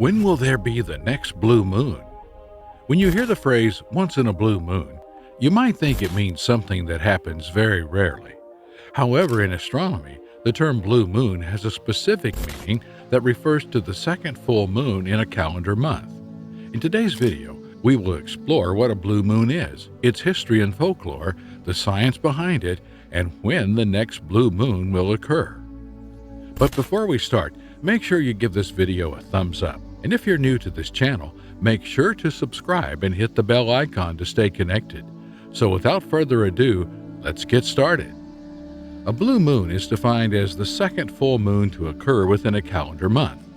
When will there be the next blue moon? When you hear the phrase once in a blue moon, you might think it means something that happens very rarely. However, in astronomy, the term blue moon has a specific meaning that refers to the second full moon in a calendar month. In today's video, we will explore what a blue moon is, its history and folklore, the science behind it, and when the next blue moon will occur. But before we start, make sure you give this video a thumbs up. And if you're new to this channel, make sure to subscribe and hit the bell icon to stay connected. So without further ado, let's get started. A blue moon is defined as the second full moon to occur within a calendar month.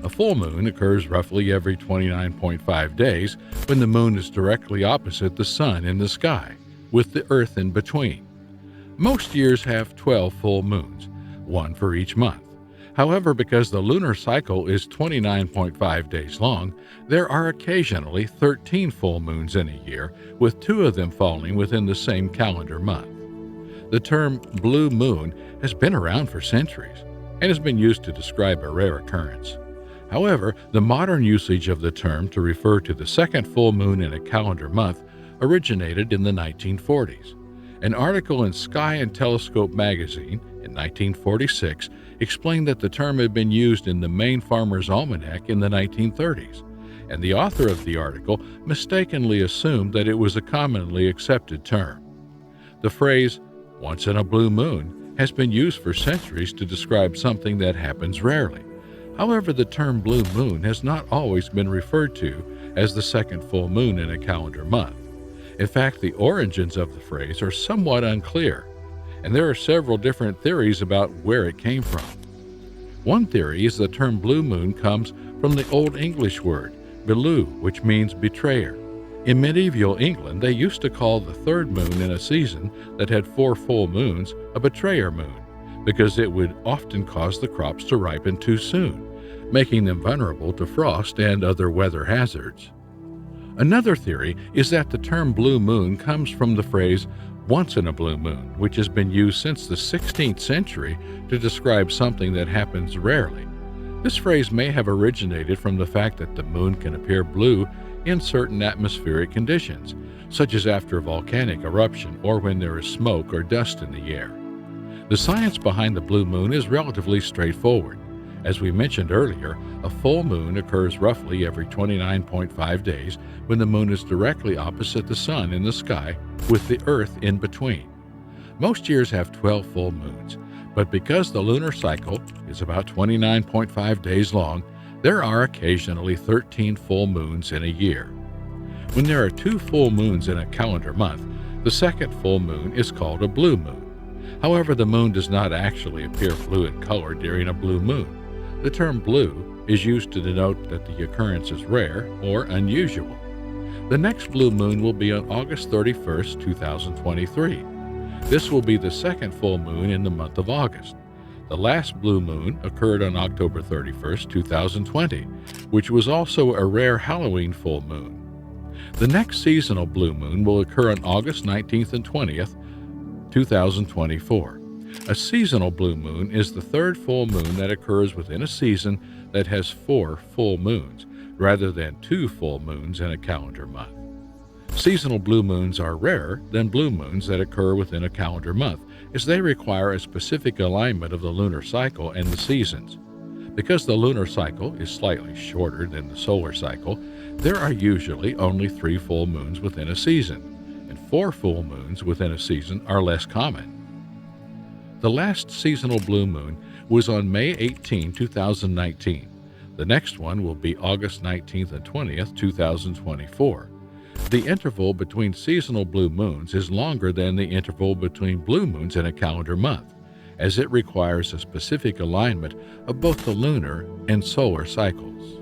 A full moon occurs roughly every 29.5 days when the moon is directly opposite the sun in the sky, with the earth in between. Most years have 12 full moons, one for each month. However, because the lunar cycle is 29.5 days long, there are occasionally 13 full moons in a year, with 2 of them falling within the same calendar month. The term blue moon has been around for centuries and has been used to describe a rare occurrence. However, the modern usage of the term to refer to the second full moon in a calendar month originated in the 1940s. An article in Sky and Telescope magazine in 1946 explained that the term had been used in the Maine Farmer's Almanac in the 1930s, and the author of the article mistakenly assumed that it was a commonly accepted term. The phrase, once in a blue moon, has been used for centuries to describe something that happens rarely. However, the term blue moon has not always been referred to as the second full moon in a calendar month. In fact, the origins of the phrase are somewhat unclear, and there are several different theories about where it came from. One theory is the term blue moon comes from the Old English word bellew, which means betrayer. In medieval England, they used to call the third moon in a season that had 4 full moons a betrayer moon, because it would often cause the crops to ripen too soon, making them vulnerable to frost and other weather hazards. Another theory is that the term blue moon comes from the phrase once in a blue moon, which has been used since the 16th century to describe something that happens rarely. This phrase may have originated from the fact that the moon can appear blue in certain atmospheric conditions, such as after a volcanic eruption or when there is smoke or dust in the air. The science behind the blue moon is relatively straightforward. As we mentioned earlier, a full moon occurs roughly every 29.5 days when the moon is directly opposite the sun in the sky with the earth in between. Most years have 12 full moons, but because the lunar cycle is about 29.5 days long, there are occasionally 13 full moons in a year. When there are 2 full moons in a calendar month, the second full moon is called a blue moon. However, the moon does not actually appear blue in color during a blue moon. The term blue is used to denote that the occurrence is rare or unusual. The next blue moon will be on August 31st, 2023. This will be the second full moon in the month of August. The last blue moon occurred on October 31st, 2020, which was also a rare Halloween full moon. The next seasonal blue moon will occur on August 19th and 20th, 2024. A seasonal blue moon is the third full moon that occurs within a season that has 4 full moons, rather than 2 full moons in a calendar month. Seasonal blue moons are rarer than blue moons that occur within a calendar month, as they require a specific alignment of the lunar cycle and the seasons. Because the lunar cycle is slightly shorter than the solar cycle, there are usually only 3 full moons within a season, and 4 full moons within a season are less common. The last seasonal blue moon was on May 18, 2019. The next one will be August 19th and 20th, 2024. The interval between seasonal blue moons is longer than the interval between blue moons in a calendar month, as it requires a specific alignment of both the lunar and solar cycles.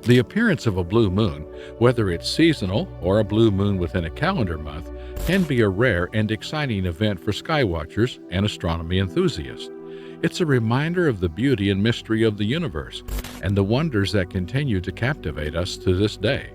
The appearance of a blue moon, whether it's seasonal or a blue moon within a calendar month, can be a rare and exciting event for skywatchers and astronomy enthusiasts. It's a reminder of the beauty and mystery of the universe and the wonders that continue to captivate us to this day.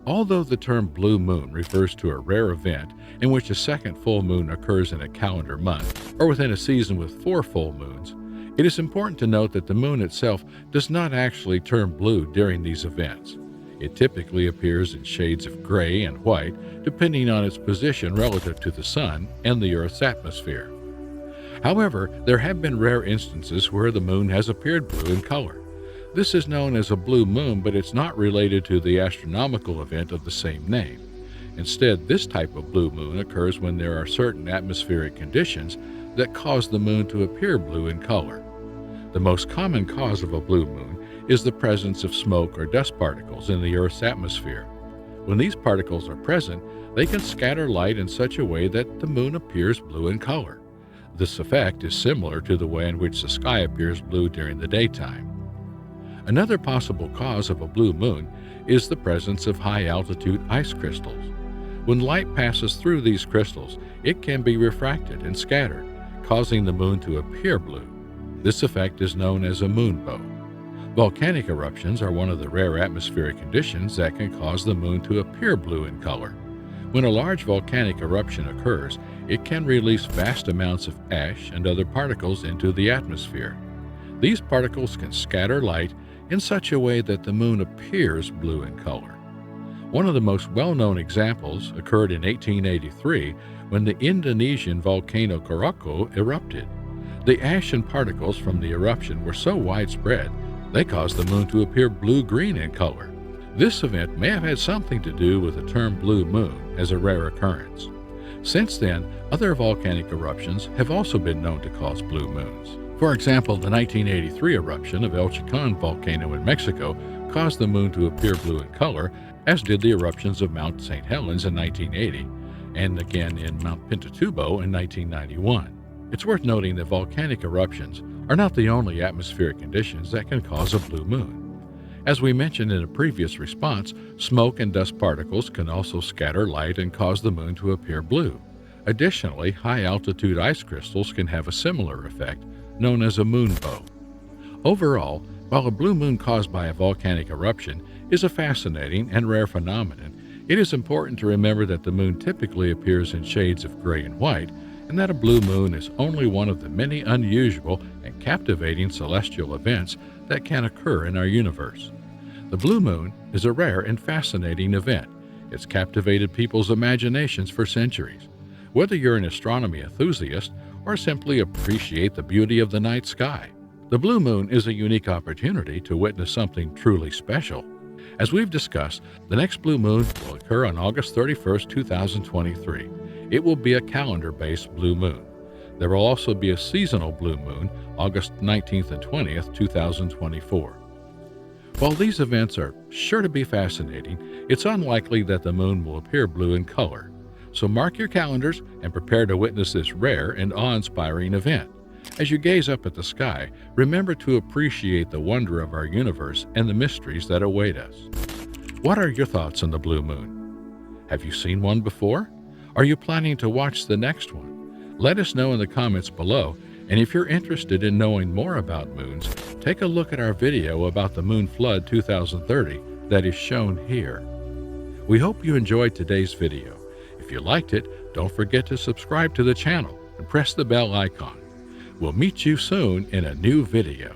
Although the term blue moon refers to a rare event in which a second full moon occurs in a calendar month or within a season with 4 full moons, It is important to note that the moon itself does not actually turn blue during these events. It typically appears in shades of gray and white, depending on its position relative to the sun and the Earth's atmosphere. However, there have been rare instances where the moon has appeared blue in color. This is known as a blue moon, but it's not related to the astronomical event of the same name. Instead, this type of blue moon occurs when there are certain atmospheric conditions that cause the moon to appear blue in color. The most common cause of a blue moon is the presence of smoke or dust particles in the Earth's atmosphere. When these particles are present, they can scatter light in such a way that the moon appears blue in color. This effect is similar to the way in which the sky appears blue during the daytime. Another possible cause of a blue moon is the presence of high-altitude ice crystals. When light passes through these crystals, it can be refracted and scattered, causing the moon to appear blue. This effect is known as a moonbow. Volcanic eruptions are one of the rare atmospheric conditions that can cause the moon to appear blue in color. When a large volcanic eruption occurs, it can release vast amounts of ash and other particles into the atmosphere. These particles can scatter light in such a way that the moon appears blue in color. One of the most well-known examples occurred in 1883 when the Indonesian volcano Krakatoa erupted. The ash and particles from the eruption were so widespread, they caused the moon to appear blue-green in color. This event may have had something to do with the term blue moon as a rare occurrence. Since then, other volcanic eruptions have also been known to cause blue moons. For example, the 1983 eruption of El Chicon volcano in Mexico caused the moon to appear blue in color, as did the eruptions of Mount St. Helens in 1980, and again in Mount Pinatubo in 1991. It's worth noting that volcanic eruptions are not the only atmospheric conditions that can cause a blue moon. As we mentioned in a previous response, smoke and dust particles can also scatter light and cause the moon to appear blue. Additionally, high-altitude ice crystals can have a similar effect, known as a moonbow. Overall, while a blue moon caused by a volcanic eruption is a fascinating and rare phenomenon, it is important to remember that the moon typically appears in shades of gray and white, and that a blue moon is only one of the many unusual and captivating celestial events that can occur in our universe. The blue moon is a rare and fascinating event. It's captivated people's imaginations for centuries. Whether you're an astronomy enthusiast or simply appreciate the beauty of the night sky, the blue moon is a unique opportunity to witness something truly special. As we've discussed, the next blue moon will occur on August 31st, 2023. It will be a calendar-based blue moon. There will also be a seasonal blue moon, August 19th and 20th, 2024. While these events are sure to be fascinating, it's unlikely that the moon will appear blue in color. So mark your calendars and prepare to witness this rare and awe-inspiring event. As you gaze up at the sky, remember to appreciate the wonder of our universe and the mysteries that await us. What are your thoughts on the blue moon? Have you seen one before? Are you planning to watch the next one? Let us know in the comments below, and if you're interested in knowing more about moons, take a look at our video about the moon flood 2030 that is shown here. We hope you enjoyed today's video. If you liked it, don't forget to subscribe to the channel and press the bell icon. We'll meet you soon in a new video.